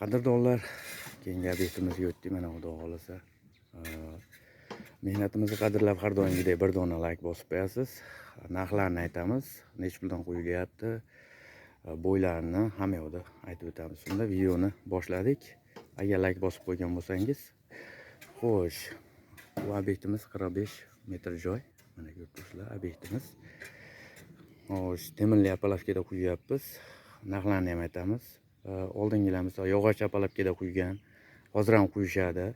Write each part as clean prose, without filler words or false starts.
Qadrdonlar, keyingi obyektimizga o'tdik. Mana xudo xolasa. Mehnatimizni qadrlab har doimgidek bir dona like bosib qo'yasiz. Narxlarni aytamiz, necha puldan qo'yilyapti, bo'ylarini hamma yoqda aytib o'tamiz. Unda videoni boshladik. Agar like bosib qo'ygan bo'lsangiz, xo'sh, bu obyektimiz 45 metr joy. Mana ko'rib turibsizlar obyektimiz. Xo'sh, temirli apalavkada quyyapmiz. Narxlarni ham aytamiz. Oldingilar misol yog'och apalavkada quygan, hozir ham quyishadi.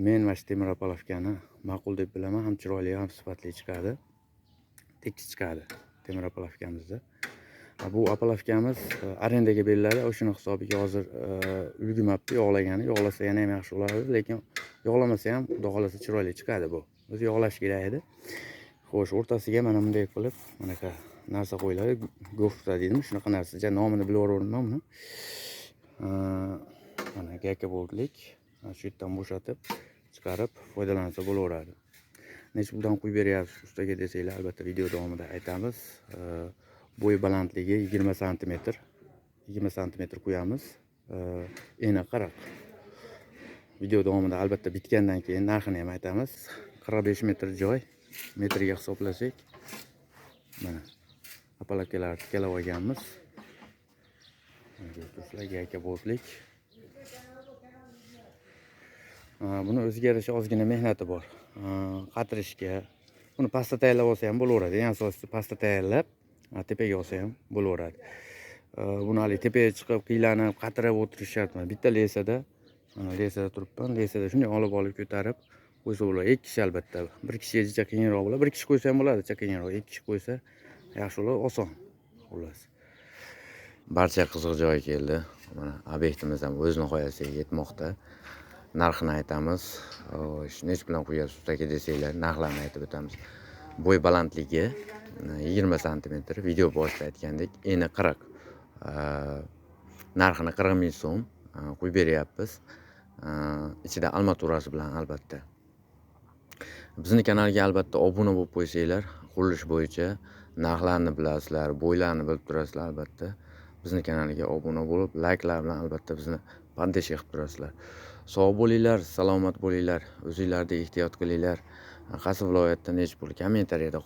Men mana shu temir apalavkani ma'qul deb bilaman, ham chiroyli, ham sifatli chiqadi. Tekis chiqadi temir apalavkamizda. Bu apalavkamiz arendaga beriladi. O'shuni hisobiga hozir ulgurmabdi, yog'lagani. Yog'lasa yana ham yaxshi bo'lardi, lekin yog'lamasa ham xudo xolasa chiroyli chiqadi bu. O'zi yog'lash kerak edi. Xo'sh, o'rtasiga mana bunday qilib, manaqa narsa qo'yiladi. Gofta deydimi, shunaqa narsa. Nomini bilib buni. Mana gaka bo'ldik. Shu yerdan bo'shatib, chiqarib foydalansa bo'laveradi. Necha puldan quyib beryapsiz ustaga desanglar, albatta video davomida aytamiz. Bo'y balandligi 20 sm. 20 sm qo'yamiz. Eni 40. Video davomida albatta bitgandan keyin narxini ham aytamiz. 45 metr joy, metriga hisoblasak, mana apalavkalarni tiklab olganmiz. Mana gaka bo'ldik. Buni o'ziga yarasha ozgina mehnati bor. Qatirishga, buni pastda tayyorlab olsa ham bo'laveradi. Yana asosida pastda tayyorlab, tepaga olsa ham bo'laveradi. Buni hali tepaga chiqib, qiylanib, qatirib o'tirish shart emas. Bitta lesada, mana lesada turibman. Lesada shunday olib ko'tarib qo'ysa bo'ladi. 2 kishi albatta. Bir kishi jicha qiyinroq bo'ladi. Bir kishi qo'ysa ham bo'ladi, qiyinroq. 2 kishi qo'ysa yaxshi bo'ladi, oson. Xullas. Barcha qiziq joy keldi. Mana obyektimiz ham o'z nihoyasiga yetmoqda. Narxini aytamiz. Necha bilan qo'yasiz ustaga desanglar, narxlarni aytib o'tamiz. Bo'y balandligi 20 sm, video boshida aytgandek, eni 40. Narxini 40 ming so'm qo'yib beryapmiz. Ichida armaturasi bilan albatta. Bizning kanalga albatta obuna bo'lib qo'ysanglar, qurilish bo'yicha narxlarni bilasizlar, bo'ylarni bilib turasizlar albatta. Bizning kanalga obuna bo'lib, likelar bilan albatta bizni poddesh qilib turasizlar. Sog' bo'linglar, salomat bo'linglar, o'zingizlarga ehtiyot qilinglar. Qaysi viloyatda necha pul kommentariyada